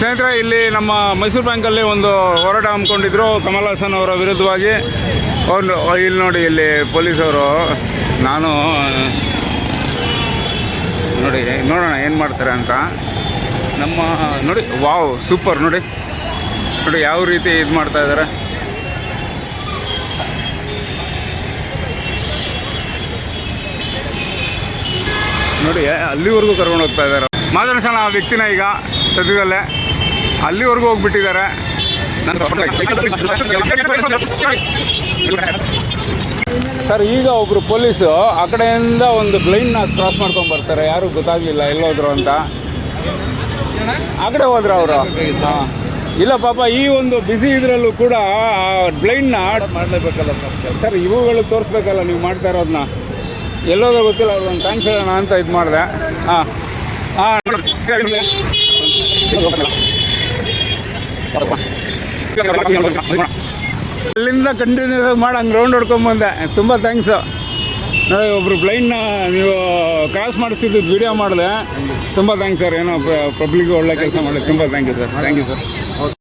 ಸ್ನೇಹಿತರೆ, ಇಲ್ಲಿ ನಮ್ಮ ಮೈಸೂರು ಬ್ಯಾಂಕಲ್ಲಿ ಒಂದು ಹೋರಾಟ ಹಮ್ಮಿಕೊಂಡಿದ್ರು ಕಮಲ್ ಹಾಸನ್ ಅವರ ವಿರುದ್ಧವಾಗಿ. ಒಂದು ಇಲ್ಲಿ ನೋಡಿ, ಇಲ್ಲಿ ಪೊಲೀಸವರು, ನಾನು ನೋಡಿ ನೋಡೋಣ ಏನು ಮಾಡ್ತಾರೆ ಅಂತ. ನಮ್ಮ ನೋಡಿ, ವಾವ್ ಸೂಪರ್, ನೋಡಿ ನೋಡಿ ಯಾವ ರೀತಿ ಇದು ಮಾಡ್ತಾ ಇದ್ದಾರೆ ನೋಡಿ. ಅಲ್ಲಿವರೆಗೂ ಕರ್ಕೊಂಡು ಹೋಗ್ತಾ ಇದ್ದಾರೆ. ಮಾತಾಡ್ಸೋಣ ಆ ವ್ಯಕ್ತಿನ ಈಗ ಸದ್ಯದಲ್ಲೇ. ಅಲ್ಲಿವರೆಗೂ ಹೋಗ್ಬಿಟ್ಟಿದ್ದಾರೆ. ಸರ್, ಈಗ ಒಬ್ಬರು ಪೊಲೀಸು ಆ ಕಡೆಯಿಂದ ಒಂದು ಬ್ಲೈಂಡ್ನ ಕ್ರಾಸ್ ಮಾಡ್ಕೊಂಡು ಬರ್ತಾರೆ. ಯಾರು ಗೊತ್ತಾಗಲಿಲ್ಲ ಎಲ್ಲೋದ್ರು ಅಂತ. ಆ ಕಡೆ ಹೋದ್ರು ಅವರು. ಹಾಂ, ಇಲ್ಲ ಪಾಪ, ಈ ಒಂದು ಬ್ಯುಸಿ ಇದರಲ್ಲೂ ಕೂಡ ಆ ಬ್ಲೈಂಡ್ನ ಮಾಡಲೇಬೇಕಲ್ಲ ಸರ್. ಇವುಗಳು ತೋರಿಸ್ಬೇಕಲ್ಲ ನೀವು ಮಾಡ್ತಾ ಇರೋದನ್ನ. ಎಲ್ಲೋದ್ರೂ ಗೊತ್ತಿಲ್ಲ, ಅವ್ರೊಂದು ಥ್ಯಾಂಕ್ಸ್ ಹೇಳೋಣ ಅಂತ ಇದು ಮಾಡಿದೆ. ಹಾಂ ಹಾಂ, ಅಲ್ಲಿಂದ ಕಂಟಿನ್ಯೂಸ್ ಮಾಡಿ ಹಂಗೆ ರೌಂಡ್ ಹೊಡ್ಕೊಂಬಂದೆ. ತುಂಬ ಥ್ಯಾಂಕ್ಸು. ನೋಡಿ, ಒಬ್ಬರು ಬ್ಲೈಂಡ್ನ ನೀವು ಕ್ರಾಸ್ ಮಾಡಿಸಿದ್ದು ವಿಡಿಯೋ ಮಾಡಿದೆ. ತುಂಬ ಥ್ಯಾಂಕ್ಸ್ ಸರ್. ಏನೋ ಪಬ್ಲಿಕ್ಗೆ ಒಳ್ಳೆ ಕೆಲಸ ಮಾಡಿ. ತುಂಬ thank you sir. Thank you sir.